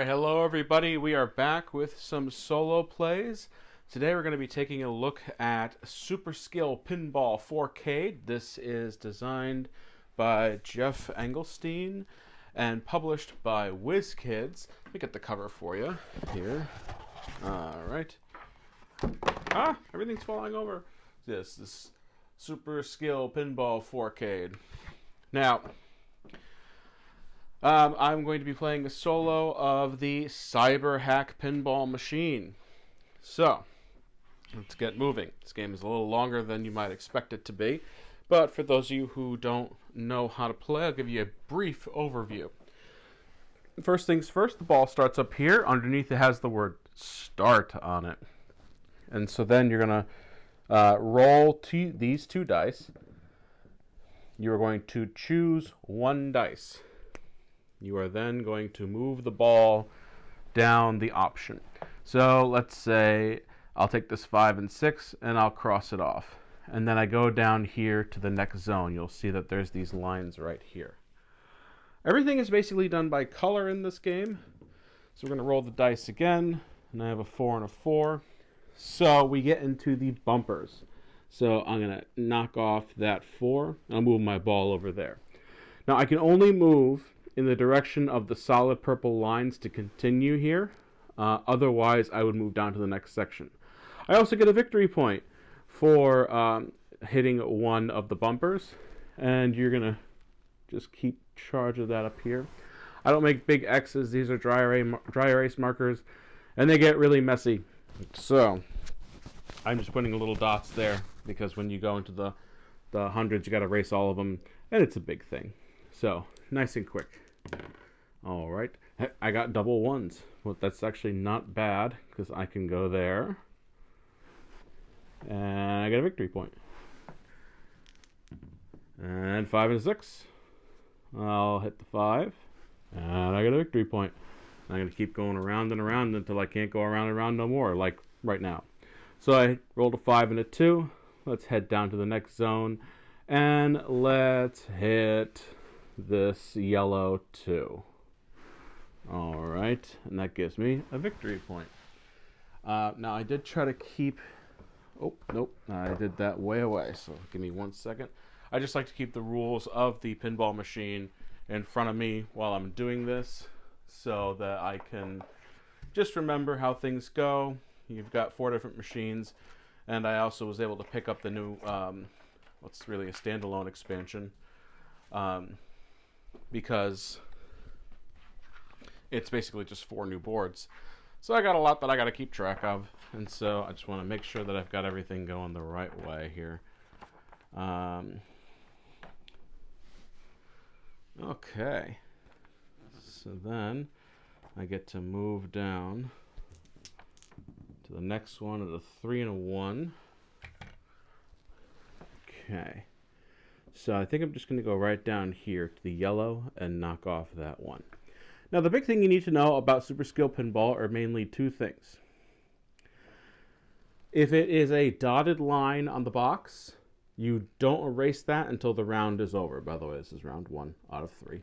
Alright, hello everybody. We are back with some solo plays. Today we're going to be taking a look at Super-Skill Pinball 4-cade. This is designed by Geoff Engelstein and published by Wizkids. Let me get the cover for you here. Alright. Everything's falling over. This Super-Skill Pinball 4-cade. Now, I'm going to be playing a solo of the Cyberhack pinball machine. So, let's get moving. This game is a little longer than you might expect it to be, but for those of you who don't know how to play, I'll give you a brief overview. First things first, the ball starts up here. Underneath it has the word start on it. And so then you're going to roll these two dice. You are going to choose one dice. You are then going to move the ball down the option. So let's say I'll take this 5 and 6 and I'll cross it off. And then I go down here to the next zone. You'll see that there's these lines right here. Everything is basically done by color in this game. So we're going to roll the dice again. And I have a 4 and a 4. So we get into the bumpers. So I'm going to knock off that 4. I'll move my ball over there. Now I can only move in the direction of the solid purple lines to continue here. Otherwise, I would move down to the next section. I also get a victory point for hitting one of the bumpers. And you're going to just keep charge of that up here. I don't make big X's. These are dry erase markers. And they get really messy. So I'm just putting little dots there because when you go into the hundreds, you got to erase all of them. And it's a big thing. So nice and quick. All right, I got double ones. Well, that's actually not bad because I can go there and I get a victory point. And 5 and 6. I'll hit the 5 and I get a victory point. I'm going to keep going around and around until I can't go around and around no more, like right now. So I rolled a 5 and a 2. Let's head down to the next zone and let's hit this yellow 2. All right, and that gives me a victory point. Now I did try to keep, oh nope, I did that way away, so give me 1 second. I just like to keep the rules of the pinball machine in front of me while I'm doing this so that I can just remember how things go. You've got 4 different machines, and I also was able to pick up the new, what's really a standalone expansion, because it's basically just 4 new boards. So I got a lot that I got to keep track of, and so I just want to make sure that I've got everything going the right way here. Okay, so then I get to move down to the next one at a 3 and a 1. Okay. So I think I'm just going to go right down here to the yellow and knock off that 1. Now the big thing you need to know about Super-Skill Pinball are mainly 2 things. If it is a dotted line on the box, you don't erase that until the round is over. By the way, this is round 1 out of 3.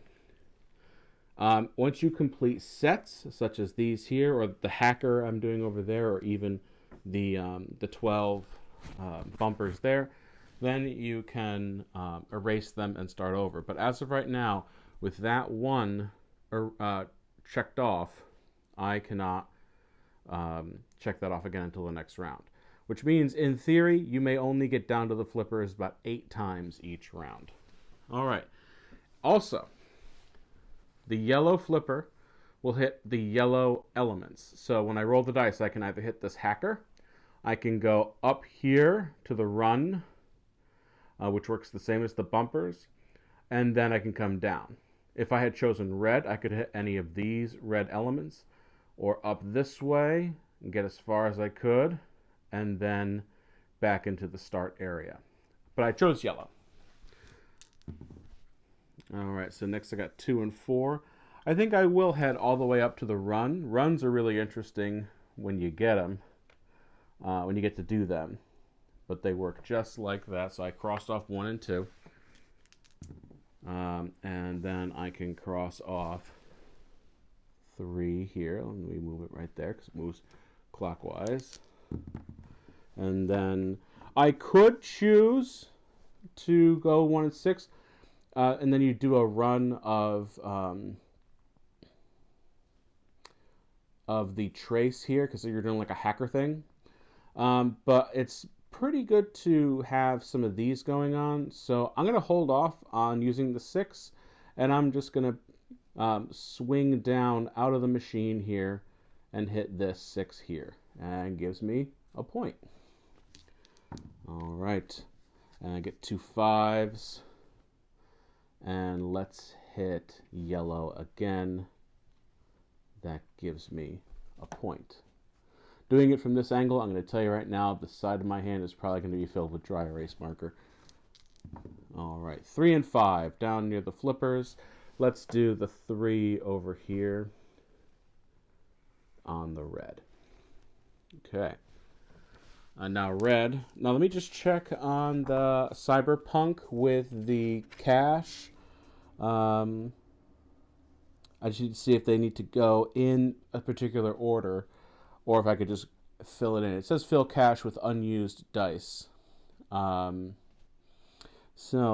Once you complete sets, such as these here, or the hacker I'm doing over there, or even the 12 bumpers there, then you can erase them and start over. But as of right now, with that 1 checked off, I cannot check that off again until the next round. Which means, in theory, you may only get down to the flippers about 8 times each round. All right. Also, the yellow flipper will hit the yellow elements. So when I roll the dice, I can either hit this hacker, I can go up here to the run, which works the same as the bumpers, and then I can come down. If I had chosen red, I could hit any of these red elements, or up this way and get as far as I could, and then back into the start area. But I chose yellow. All right, so next I got 2 and 4. I think I will head all the way up to the run. Runs are really interesting when you get them, when you get to do them. But they work just like that. So I crossed off 1 and 2. And then I can cross off 3 here. Let me move it right there because it moves clockwise. And then I could choose to go 1 and 6, and then you do a run of the trace here because you're doing like a hacker thing. But it's pretty good to have some of these going on. So I'm going to hold off on using the 6, and I'm just going to swing down out of the machine here and hit this 6 here, and gives me a point. All right, and I get 2 5s, and let's hit yellow again. That gives me a point. Doing it from this angle, I'm going to tell you right now, the side of my hand is probably going to be filled with dry erase marker. All right, 3 and 5 down near the flippers. Let's do the 3 over here on the red. Okay. Now red. Now let me just check on the Cyberpunk with the cache. I just need to see if they need to go in a particular order, or if I could just fill it in. It says fill cache with unused dice. So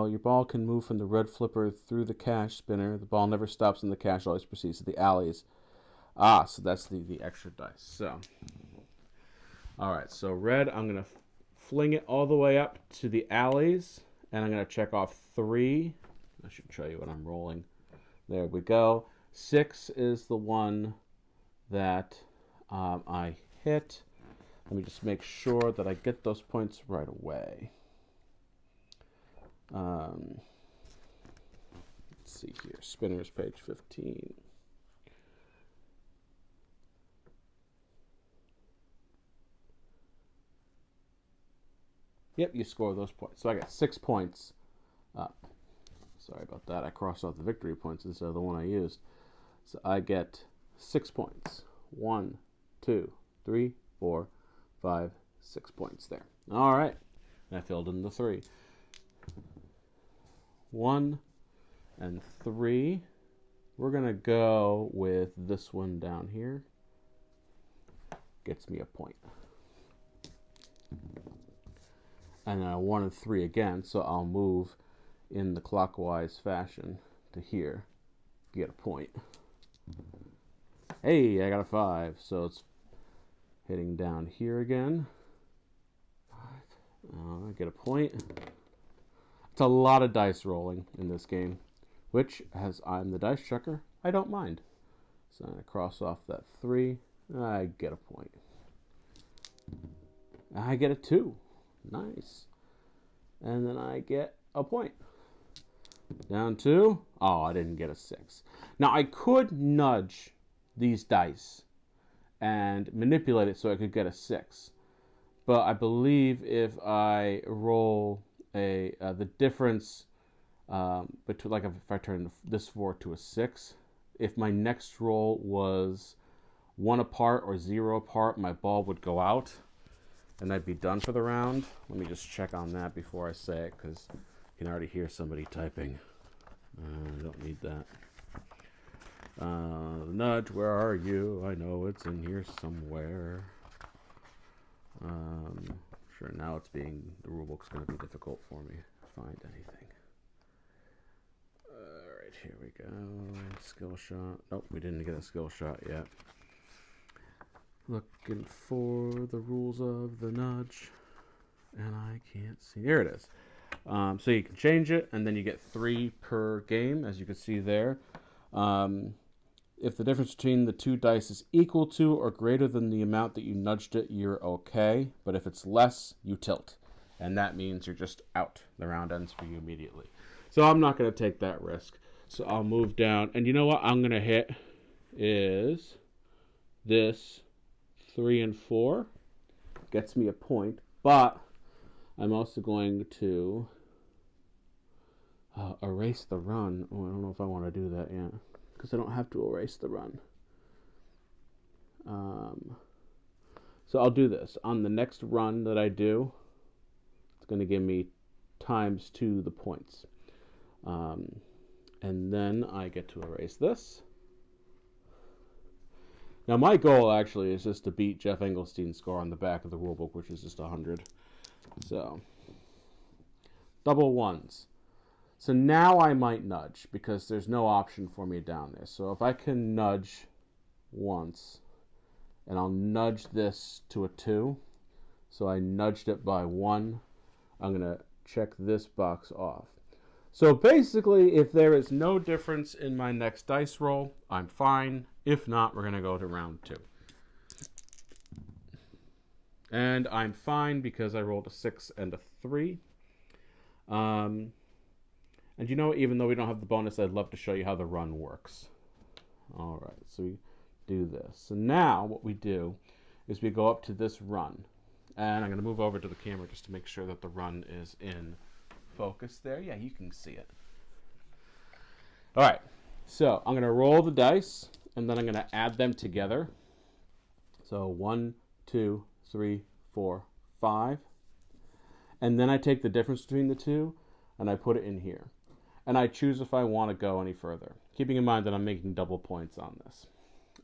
your ball can move from the red flipper through the cache spinner. The ball never stops in the cache, always proceeds to the alleys. So that's the extra dice. So, all right, so red, I'm going to fling it all the way up to the alleys, and I'm going to check off 3. I should show you what I'm rolling. There we go. 6 is the one that I hit. Let me just make sure that I get those points right away. Let's see here. Spinners, page 15. Yep, you score those points. So I got 6 points. Sorry about that. I crossed off the victory points instead of the one I used. So I get 6 points. 1, 2, 3, 4, 5, 6 points there. All right. And I filled in the 3. 1 and 3. We're going to go with this one down here. Gets me a point. And then 1 and 3 again, so I'll move in the clockwise fashion to here. Get a point. Hey, I got a 5, so it's hitting down here again. I get a point. It's a lot of dice rolling in this game, which, as I'm the dice checker, I don't mind. So I'm going to cross off that 3. I get a point. I get a 2. Nice. And then I get a point. Down 2. Oh, I didn't get a 6. Now, I could nudge these dice and manipulate it so I could get a 6. But I believe if I roll the difference between, like if I turn this 4 to a 6, if my next roll was 1 apart or 0 apart, my ball would go out and I'd be done for the round. Let me just check on that before I say it, because you can already hear somebody typing. I don't need that. Nudge, where are you? I know it's in here somewhere. Sure, now it's the rulebook's going to be difficult for me to find anything. Alright, here we go. Skill shot. Nope, we didn't get a skill shot yet. Looking for the rules of the nudge, and I can't see. There it is. So you can change it, and then you get 3 per game, as you can see there. If the difference between the 2 dice is equal to or greater than the amount that you nudged it, you're okay. But if it's less, you tilt. And that means you're just out. The round ends for you immediately. So I'm not going to take that risk. So I'll move down. And you know what I'm going to hit is this 3 and 4. Gets me a point. But I'm also going to erase the run. Oh, I don't know if I want to do that yet, because I don't have to erase the run. So I'll do this. On the next run that I do, it's going to give me times 2 the points. And then I get to erase this. Now my goal actually is just to beat Geoff Engelstein's score on the back of the rulebook, which is just 100. So, double ones. So now I might nudge because there's no option for me down there. So if I can nudge once, and I'll nudge this to a 2. So I nudged it by 1. I'm going to check this box off. So basically, if there is no difference in my next dice roll, I'm fine. If not, we're going to go to round 2. And I'm fine because I rolled a 6 and a 3. And you know, even though we don't have the bonus, I'd love to show you how the run works. All right, so we do this. So now what we do is we go up to this run. And I'm going to move over to the camera just to make sure that the run is in focus there. Yeah, you can see it. All right, so I'm going to roll the dice, and then I'm going to add them together. So 1, 2, 3, 4, 5. And then I take the difference between the two, and I put it in here. And I choose if I want to go any further, keeping in mind that I'm making double points on this.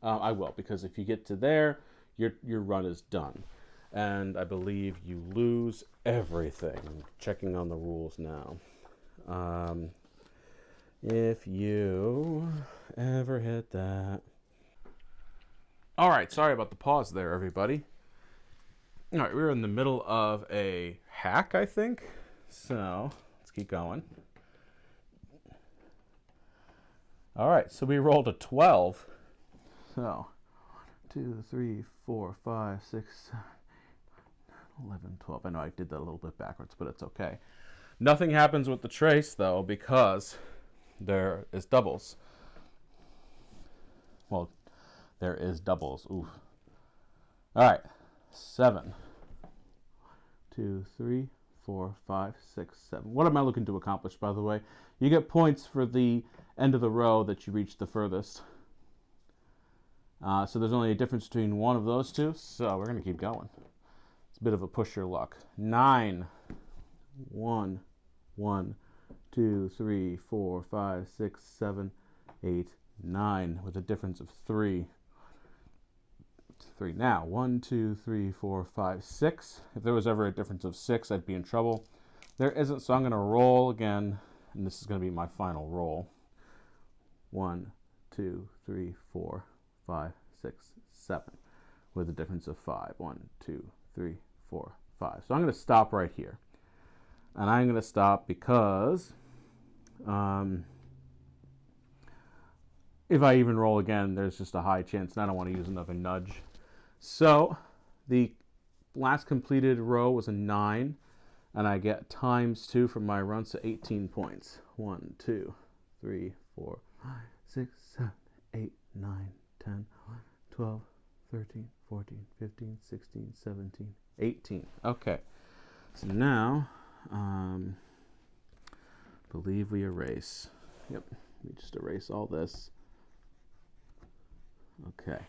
I will, because if you get to there, your run is done. And I believe you lose everything. I'm checking on the rules now. If you ever hit that. All right, sorry about the pause there, everybody. All right, we're in the middle of a hack, I think. So let's keep going. All right, so we rolled a 12. So 2, 3, 4, 5, 6, 7, 11, 12. I know I did that a little bit backwards, but it's okay. Nothing happens with the trace, though, because there is doubles. Well, there is doubles. Oof. All right, 7, 2, 3, 4, 5, 6, 7. What am I looking to accomplish, by the way? You get points for the end of the row that you reach the furthest. So there's only a difference between one of those two, so we're going to keep going. It's a bit of a push your luck. 9. 1, 1, 2, 3, 4, 5, 6, 7, 8, 9, with a difference of 3. 3. Now, 1, 2, 3, 4, 5, 6. If there was ever a difference of 6, I'd be in trouble. There isn't, so I'm going to roll again, and this is going to be my final roll. 1, 2, 3, 4, 5, 6, 7, with a difference of 5. 1, 2, 3, 4, 5. So I'm going to stop right here. And I'm going to stop because if I even roll again, there's just a high chance, and I don't want to use another nudge. So the last completed row was a 9, and I get times 2 from my run, so 18 points. 1, 2, 3, 4, 5, 6, 7, 8, 9, 10, 12, 13, 14, 15, 16, 17, 18. Okay. So now, believe we erase. Yep, we just erase all this. Okay.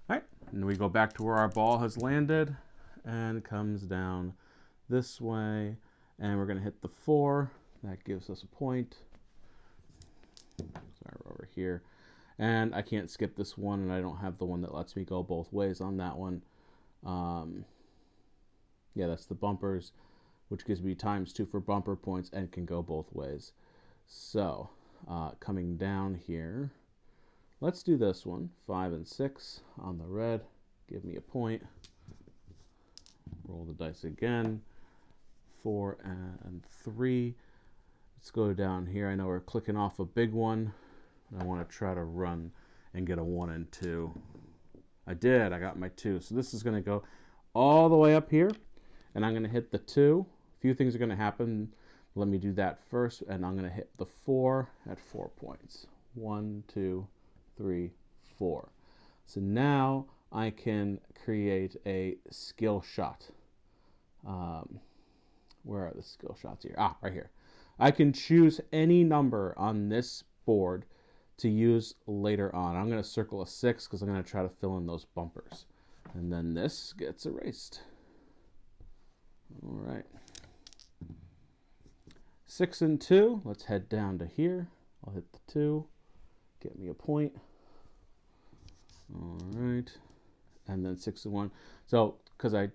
All right, and we go back to where our ball has landed and comes down this way, and we're going to hit the 4. That gives us a point. Sorry, we're over here. And I can't skip this one, and I don't have the one that lets me go both ways on that one. Yeah, that's the bumpers, which gives me times 2 for bumper points and can go both ways. So, coming down here, let's do this one. 5 and 6 on the red. Give me a point. Roll the dice again. 4 and 3. Let's go down here. I know we're clicking off a big one. I want to try to run and get a 1 and 2. I did. I got my 2. So this is going to go all the way up here, and I'm going to hit the 2. A few things are going to happen. Let me do that first, and I'm going to hit the 4 at 4 points. 1, 2, 3, 4. So now I can create a skill shot. Where are the skill shots here? Ah, right here. I can choose any number on this board to use later on. I'm going to circle a 6 because I'm going to try to fill in those bumpers. And then this gets erased. All right. 6 and 2. Let's head down to here. I'll hit the 2. Get me a point. All right. And then 6 and 1. So, because I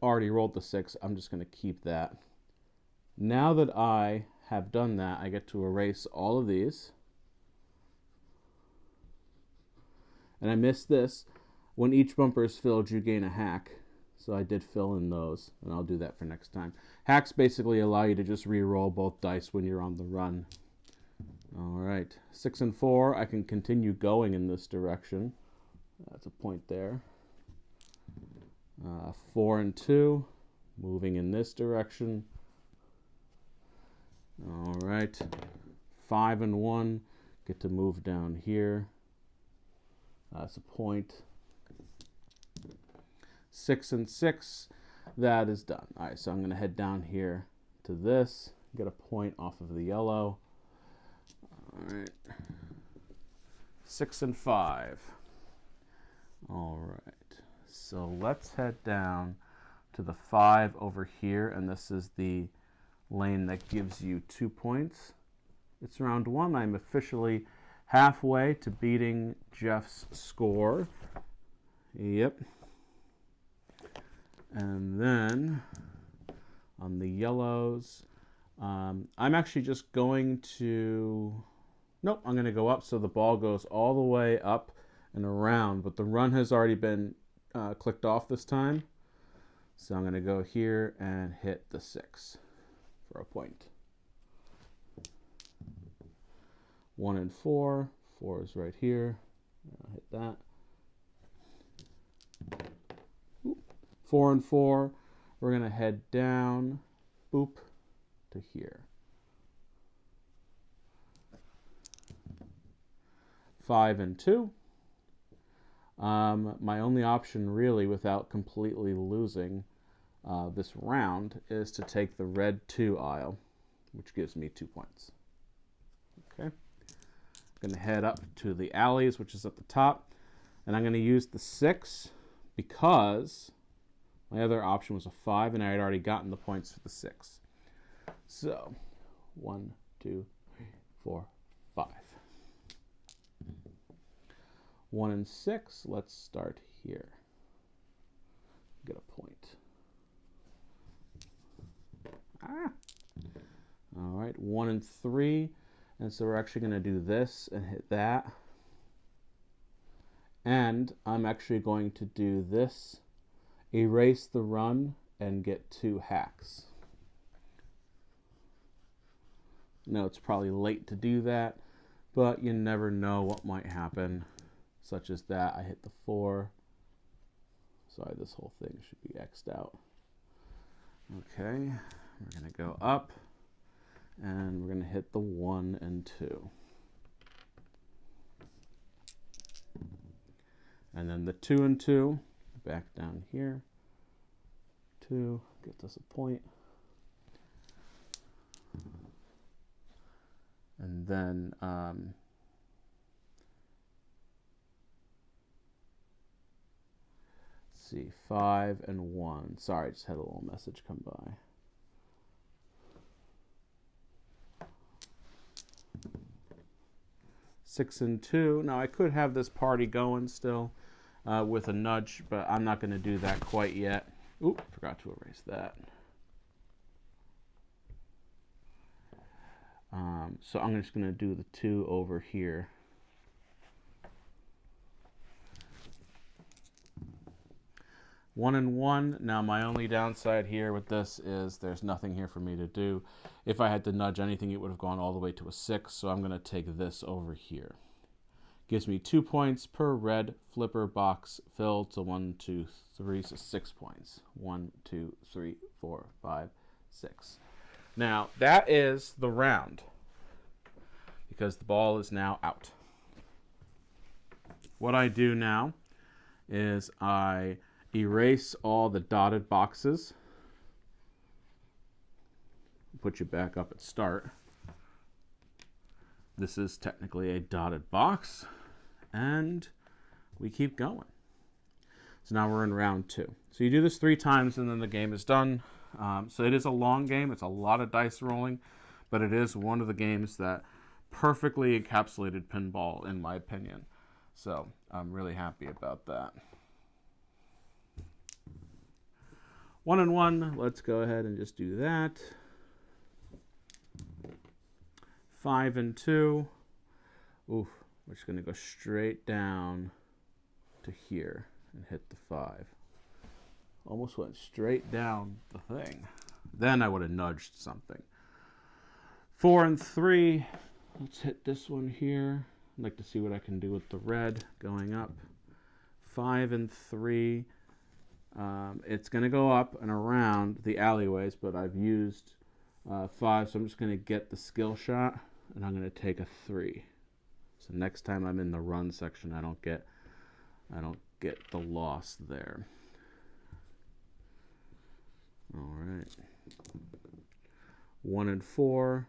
already rolled the 6, I'm just going to keep that. Now that I have done that, I get to erase all of these. And I missed this. When each bumper is filled, you gain a hack. So I did fill in those, and I'll do that for next time. Hacks basically allow you to just re-roll both dice when you're on the run. All right, 6 and 4, I can continue going in this direction. That's a point there. 4 and 2, moving in this direction. All right, 5 and 1, get to move down here. That's a point. 6 and 6, that is done. All right, so I'm going to head down here to this, get a point off of the yellow. All right, 6 and 5. All right, so let's head down to the 5 over here, and this is the lane that gives you 2 points. It's round 1. I'm officially halfway to beating Geoff's score. Yep. And then on the yellows, I'm actually just going to, nope, I'm going to go up so the ball goes all the way up and around, but the run has already been clicked off this time. So I'm going to go here and hit the 6 for a point. 1 and 4, 4 is right here. I'll hit that. 4 and 4, we're going to head down, boop, to here. 5 and 2. My only option really without completely losing this round is to take the red 2 aisle, which gives me 2 points. Okay. I'm going to head up to the alleys, which is at the top, and I'm going to use the 6 because my other option was a 5, and I had already gotten the points for the 6. So, 1, 2, 3, 4, 5. 1 and 6, let's start here. Get a point. All right, 1 and 3, and so we're actually going to do this and hit that. And I'm actually going to do this, erase the run, and get 2 hacks. No, it's probably late to do that, but you never know what might happen, such as that. I hit the 4. Sorry, this whole thing should be X'd out. Okay, we're going to go up, and we're going to hit the 1 and 2. And then the 2 and 2, back down here. 2 gets us a point. And then let's see, 5 and 1. Sorry, I just had a little message come by. Six and 2. Now I could have this party going still with a nudge, but I'm not going to do that quite yet. Oop, forgot to erase that. So I'm just going to do the 2 over here. One and 1. Now my only downside here with this is there's nothing here for me to do. If I had to nudge anything, it would have gone all the way to a 6, so I'm going to take this over here. Gives me 2 points per red flipper box filled, so 1, 2, 3, so 6 points. 1, 2, 3, 4, 5, 6. Now that is the round, because the ball is now out. What I do now is I erase all the dotted boxes, put you back up at start. This is technically a dotted box, and we keep going. So now we're in round 2. So you do this 3 times and then the game is done. So it is a long game. It's a lot of dice rolling, but it is one of the games that perfectly encapsulated pinball, in my opinion. So I'm really happy about that. 1 and 1, let's go ahead and just do that. 5 and 2. Oof, we're just going to go straight down to here and hit the 5. Almost went straight down the thing. Then I would have nudged something. 4 and 3. Let's hit this one here. I'd like to see what I can do with the red going up. 5 and 3. It's going to go up and around the alleyways, but I've used 5, so I'm just going to get the skill shot, and I'm going to take a 3. So next time I'm in the run section, I don't get the loss there. All right. 1 and 4.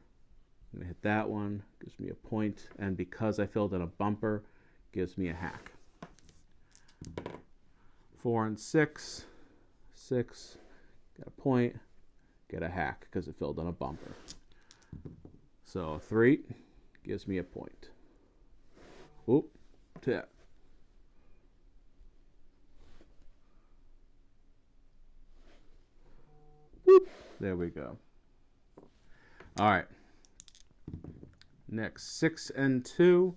I'm going to hit that one. Gives me a point. And because I filled in a bumper, gives me a hack. 4 and 6. 6. Get a point. Get a hack because it filled in a bumper. So 3 gives me a point. Oop. 10. Whoop. There we go. All right. Next, 6 and 2.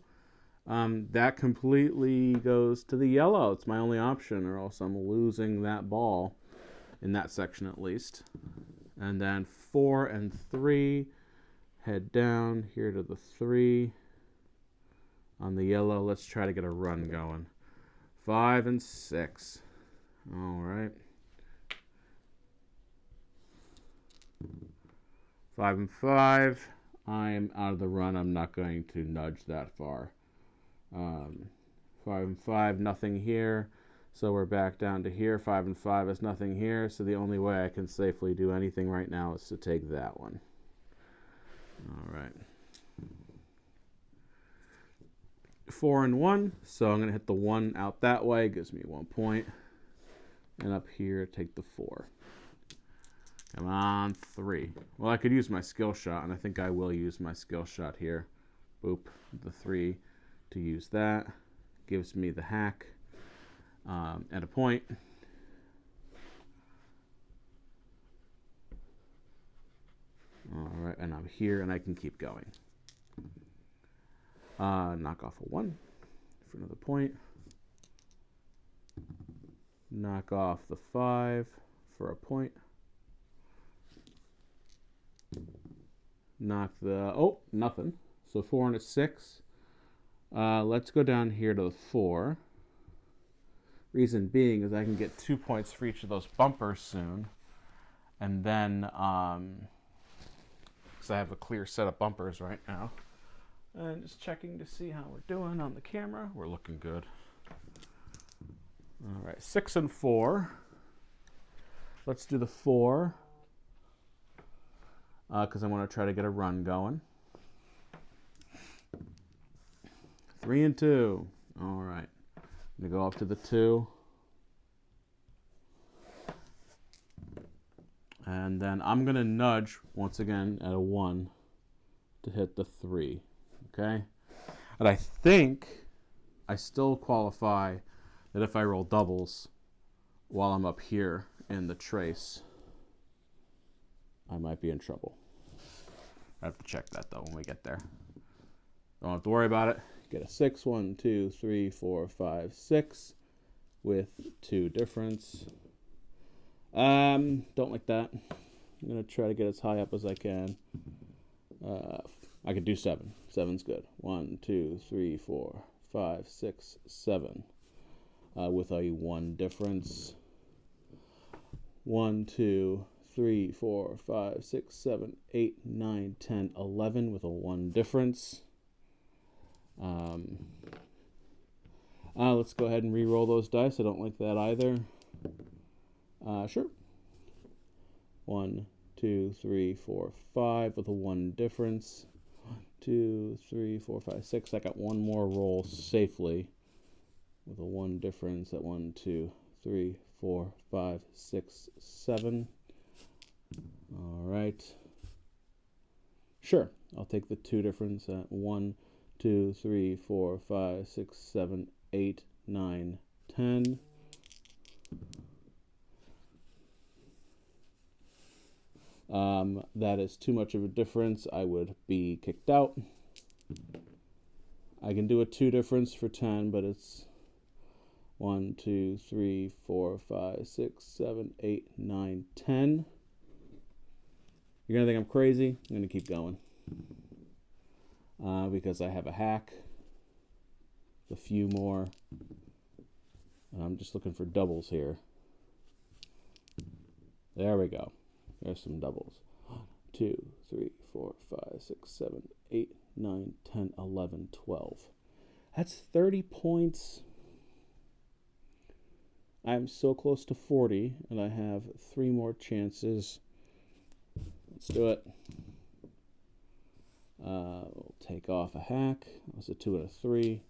That completely goes to the yellow. It's my only option, or else I'm losing that ball in that section at least. And then 4 and 3. Head down here to the 3. On the yellow, let's try to get a run going. 5 and 6. All right. 5 and 5. I'm out of the run. I'm not going to nudge that far. 5 and 5, nothing here. So we're back down to here. 5 and 5 is nothing here. So the only way I can safely do anything right now is to take that one. All right. 4 and 1. So I'm going to hit the 1 out that way. Gives me 1 point. And up here, take the 4. Come on, 3. Well, I could use my skill shot, and I think I will use my skill shot here. Boop, the 3 to use that. Gives me the hack and a point. All right, and I'm here, and I can keep going. Knock off a 1 for another point. Knock off the 5 for a point. Knock the, oh, nothing. So 4 and a 6. Let's go down here to the 4. Reason being is I can get 2 points for each of those bumpers soon. And then, because I have a clear set of bumpers right now. And just checking to see how we're doing on the camera. We're looking good. All right, 6 and 4. Let's do the 4. Because I want to try to get a run going. 3 and 2. All right. I'm going to go up to the 2. And then I'm going to nudge, once again, at a 1 to hit the 3. Okay? And I think I still qualify that if I roll doubles while I'm up here in the trace, I might be in trouble. I have to check that, though, when we get there. Don't have to worry about it. Get a 6. 1, 2, 3, 4, 5, 6 with 2 difference. Don't like that. I'm going to try to get as high up as I can. I could do 7. 7's good. 1, 2, 3, 4, 5, 6, 7 with a 1 difference. 1, 2, 3, 4, 5, 6, 7, 8, 9, 10, 11 with a 1 difference. Let's go ahead and re-roll those dice. I don't like that either. Sure. 1, 2, 3, 4, 5 with a 1 difference. 1, 2, 3, 4, 5, 6. I got one more roll safely with a 1 difference at 1, 2, 3, 4, 5, 6, 7. All right. Sure. I'll take the 2 difference at 1, 2, 3, 4, 5, 6, 7, 8, 9, 10. That is too much of a difference. I would be kicked out. I can do a 2 difference for 10, but it's 1, 2, 3, 4, 5, 6, 7, 8, 9, 10. You're going to think I'm crazy. I'm going to keep going. Because I have a hack. A few more. I'm just looking for doubles here. There we go. There's some doubles. 1, 2, 3, 4, 5, 6, 7, 8, 9, 10, 11, 12. That's 30 points. I'm so close to 40, and I have 3 more chances. Let's do it. We'll take off a hack. That's a 2 and a 3.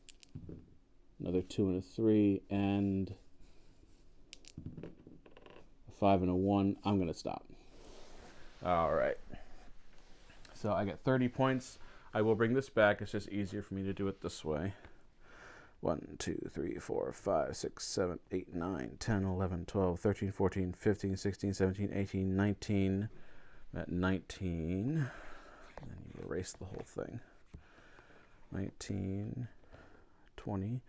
Another 2 and a 3, and a 5 and a 1. I'm going to stop. All right. So I get 30 points. I will bring this back. It's just easier for me to do it this way. 1, 2, 3, 4, 5, 6, 7, 8, 9, 10, 11, 12, 13, 14, 15, 16, 17, 18, 19. At 19, then you erase the whole thing. 19, 20,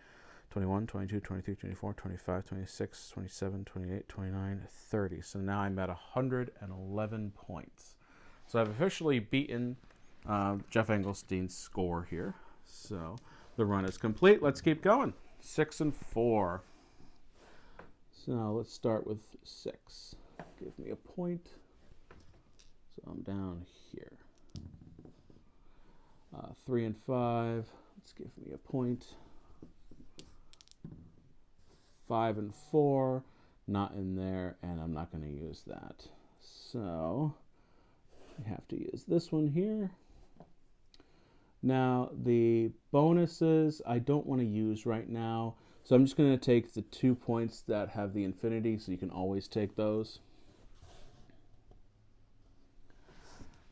21, 22, 23, 24, 25, 26, 27, 28, 29, 30. So now I'm at 111 points. So I've officially beaten Geoff Engelstein's score here. So the run is complete. Let's keep going. 6 and 4. So let's start with 6. Give me a point. So I'm down here. 3 and 5. Let's give me a point. 5 and 4. Not in there, and I'm not going to use that. So I have to use this one here. Now the bonuses I don't want to use right now. So I'm just going to take the 2 points that have the infinity, so you can always take those.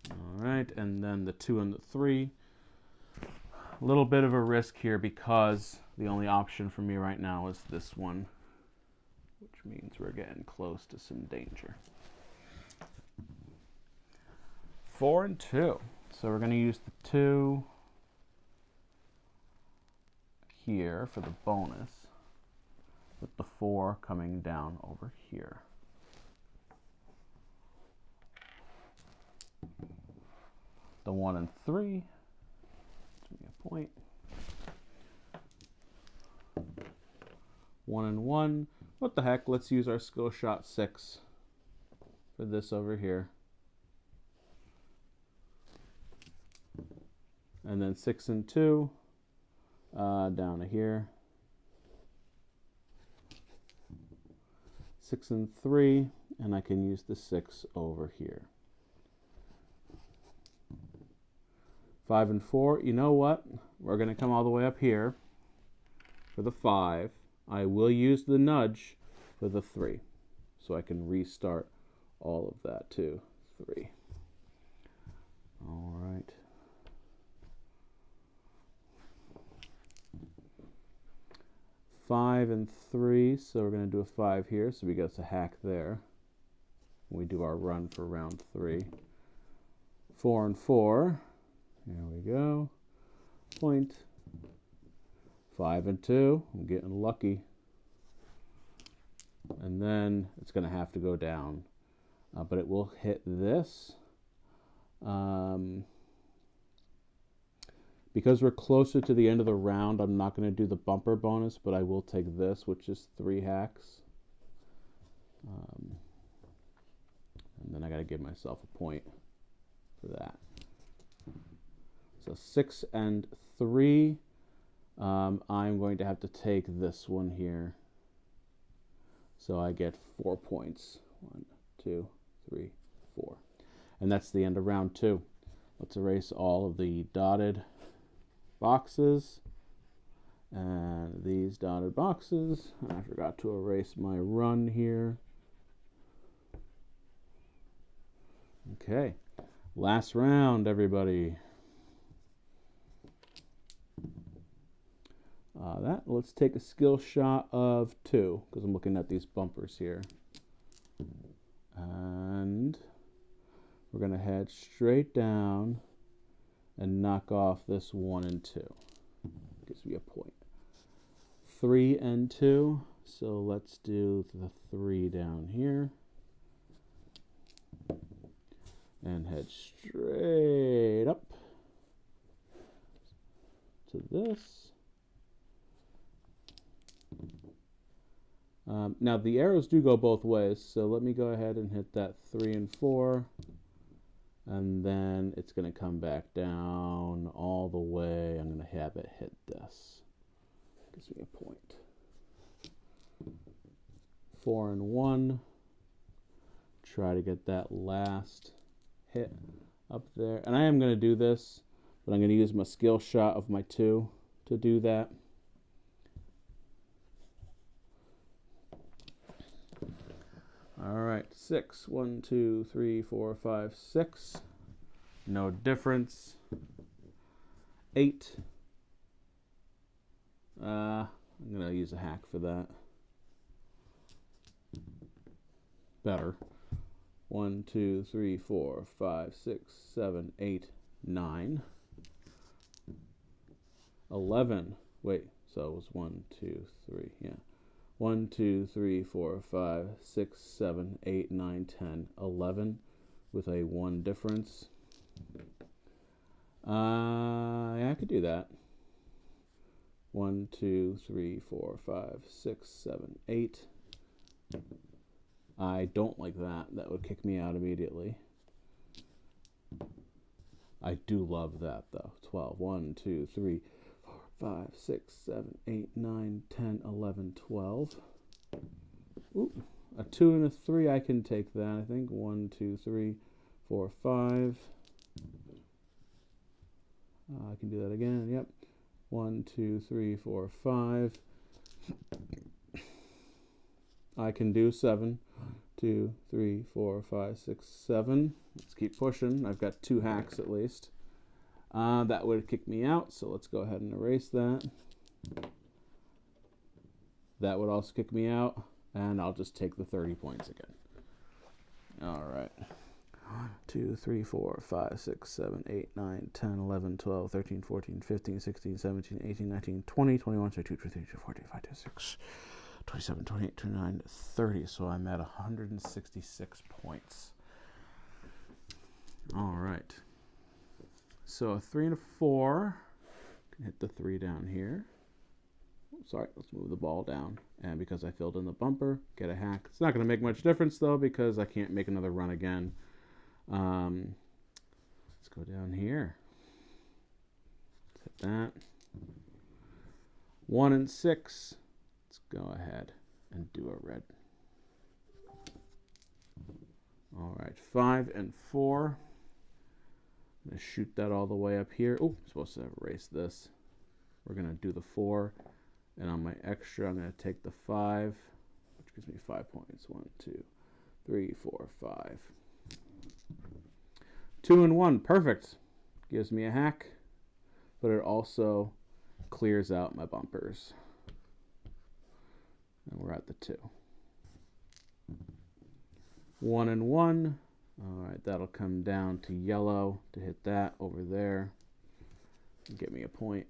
All right, and then the 2 and the 3. A little bit of a risk here because the only option for me right now is this one, which means we're getting close to some danger. 4 and 2. So we're going to use the 2 here for the bonus, with the 4 coming down over here. The 1 and 3. Give me a point. 1 and 1. What the heck? Let's use our skill shot 6 for this over here. And then 6 and 2 down to here. 6 and 3, and I can use the 6 over here. 5 and 4. You know what? We're going to come all the way up here for the 5. I will use the nudge for the 3, so I can restart all of that too. 3. All right. Five and 3, so we're going to do a 5 here, so we get a hack there. We do our run for round 3. 4 and 4. Here we go. Point. 5 and 2. I'm getting lucky. And then it's going to have to go down. But it will hit this. Because we're closer to the end of the round, I'm not going to do the bumper bonus, but I will take this, which is 3 hacks. And then I got to give myself a point for that. So 6 and 3. I'm going to have to take this one here. So I get 4 points. 1, 2, 3, 4. And that's the end of round 2. Let's erase all of the dotted boxes and these dotted boxes. I forgot to erase my run here. Okay, last round, everybody. Let's take a skill shot of 2, because I'm looking at these bumpers here. And we're going to head straight down and knock off this 1 and 2. Gives me a point. 3 and 2. So let's do the 3 down here. And head straight up to this. Now the arrows do go both ways, so let me go ahead and hit that 3 and 4, and then it's going to come back down all the way. I'm going to have it hit this. Gives me a point. 4 and 1. Try to get that last hit up there, and I am going to do this, but I'm going to use my skill shot of my 2 to do that. All right, 6. 1, 2, 3, 4, 5, 6. No difference. 8. I'm going to use a hack for that. Better. 1, 2, 3, 4, 5, 6, 7, 8, 9. 11. Wait, so it was 1, 2, 3, yeah. 1, 2, 3, 4, 5, 6, 7, 8, 9, 10, 11 with a 1 difference. Yeah, I could do that. 1, 2, 3, 4, 5, 6, 7, 8. I don't like that. That would kick me out immediately. I do love that though. 12. 1, 2, 3, 4, 5, 6, 7, 8, 9, 10, 11, 12. Ooh, a 2 and a 3. I can take that, I think. 1, 2, 3, 4, 5. I can do that again. Yep. 1, 2, 3, 4, 5. I can do 7. 2, 3, 4, 5, 6, 7. Let's keep pushing. I've got 2 hacks at least. That would kick me out, so let's go ahead and erase that. That would also kick me out, and I'll just take the 30 points again. All right. 1, 2, 3, 4, 5, 6, 7, 8, 9, 10, 11, 12, 13, 14, 15, 16, 17, 18, 19, 20, 21, 22, 23, 24, 25, 26, 27, 28, 29, 30. So I'm at 166 points. All right. So a 3 and a 4. Can hit the 3 down here. Sorry, let's move the ball down. And because I filled in the bumper, get a hack. It's not going to make much difference though, because I can't make another run again. Let's go down here. Let's hit that. 1 and 6. Let's go ahead and do a red. All right, 5 and 4. I'm going to shoot that all the way up here. Oh, I'm supposed to have erased this. We're going to do the 4. And on my extra, I'm going to take the 5, which gives me 5 points. 1, 2, 3, 4, 5. 2 and 1. Perfect. Gives me a hack. But it also clears out my bumpers. And we're at the 2. 1 and 1. All right, that'll come down to yellow to hit that over there and get me a point.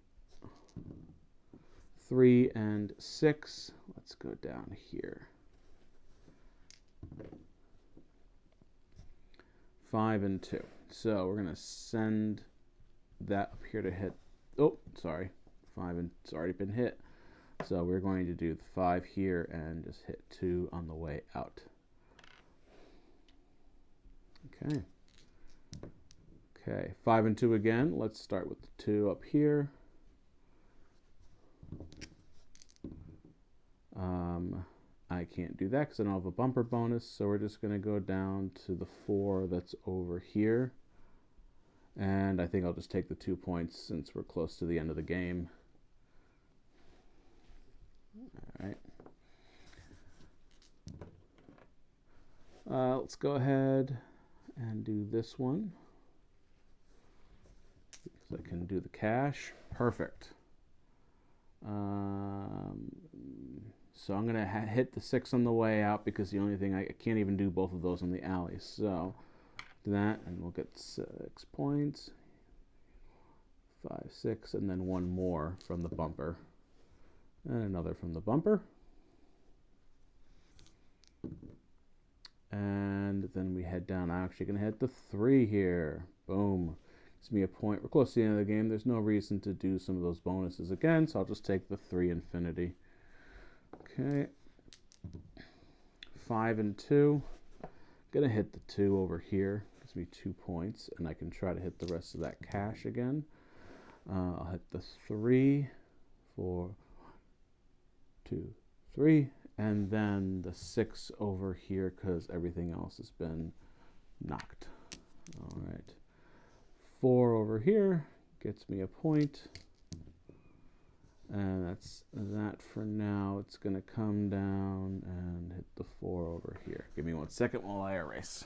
3 and 6. Let's go down here. 5 and 2. So we're going to send that up here to hit. Oh, sorry. 5 and it's already been hit. So we're going to do the 5 here and just hit 2 on the way out. Okay. Okay, 5 and 2 again. Let's start with the 2 up here. I can't do that because I don't have a bumper bonus, so we're just going to go down to the 4 that's over here. And I think I'll just take the 2 points since we're close to the end of the game. All right. Let's go ahead and do this one. Because I can do the cash. Perfect. So I'm going to hit the 6 on the way out because the only thing I can't even do both of those in the alley. So do that and we'll get 6 points. 5, 6, and then one more from the bumper. And another from the bumper. And then we head down. I'm actually going to hit the 3 here. Boom. Gives me a point. We're close to the end of the game. There's no reason to do some of those bonuses again, so I'll just take the 3 infinity. Okay. 5 and 2. Going to hit the 2 over here. Gives me 2 points, and I can try to hit the rest of that cash again. I'll hit the 3, 4, 2, 3, and then the 6 over here because everything else has been knocked. All right. 4 over here gets me a point. And that's that for now. It's going to come down and hit the 4 over here. Give me 1 second while I erase.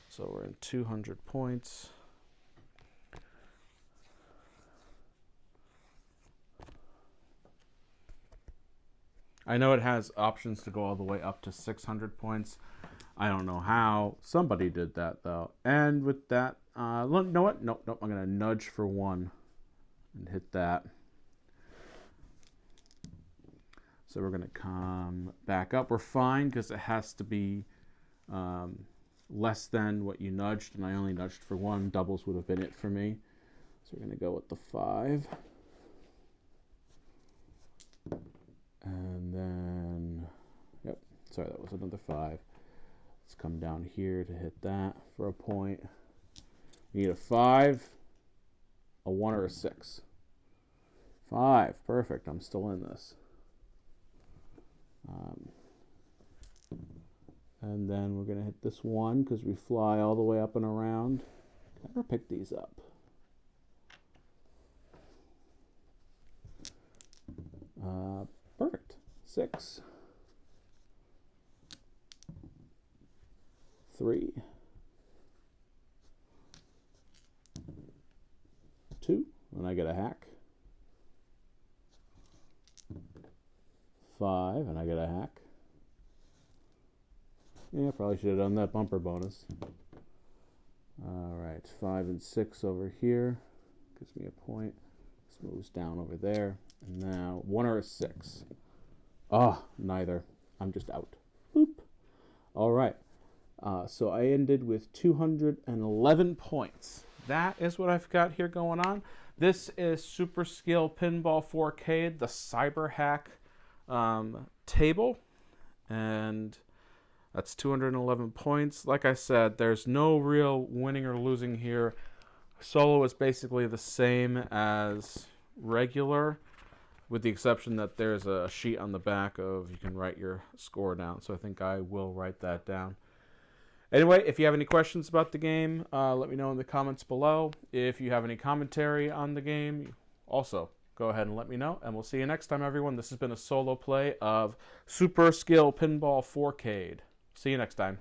So we're in 200 points. I know it has options to go all the way up to 600 points. I don't know how. Somebody did that, though. And with that, you know what? Nope. I'm going to nudge for 1 and hit that. So we're going to come back up. We're fine because it has to be less than what you nudged, and I only nudged for 1. Doubles would have been it for me. So we're going to go with the 5. And then, yep, sorry, that was another 5. Let's come down here to hit that for a point. We need a 5, a 1, or a 6. 5, perfect. I'm still in this. And then we're going to hit this 1 because we fly all the way up and around. Never pick these up. Perfect. 6, 3, 2, and I get a hack. 5, and I get a hack. Yeah, probably should have done that bumper bonus. All right, 5 and 6 over here. Gives me a point. This moves down over there. And now 1 or a 6. Ah, neither. I'm just out. Boop. All right. So I ended with 211 points. That is what I've got here going on. This is Super-Skill Pinball 4-cade, the Cyberhack table. And that's 211 points. Like I said, there's no real winning or losing here. Solo is basically the same as regular, with the exception that there's a sheet on the back of you can write your score down. So I think I will write that down. Anyway, if you have any questions about the game, let me know in the comments below. If you have any commentary on the game, also go ahead and let me know. And we'll see you next time, everyone. This has been a solo play of Super-Skill Pinball 4-cade. See you next time.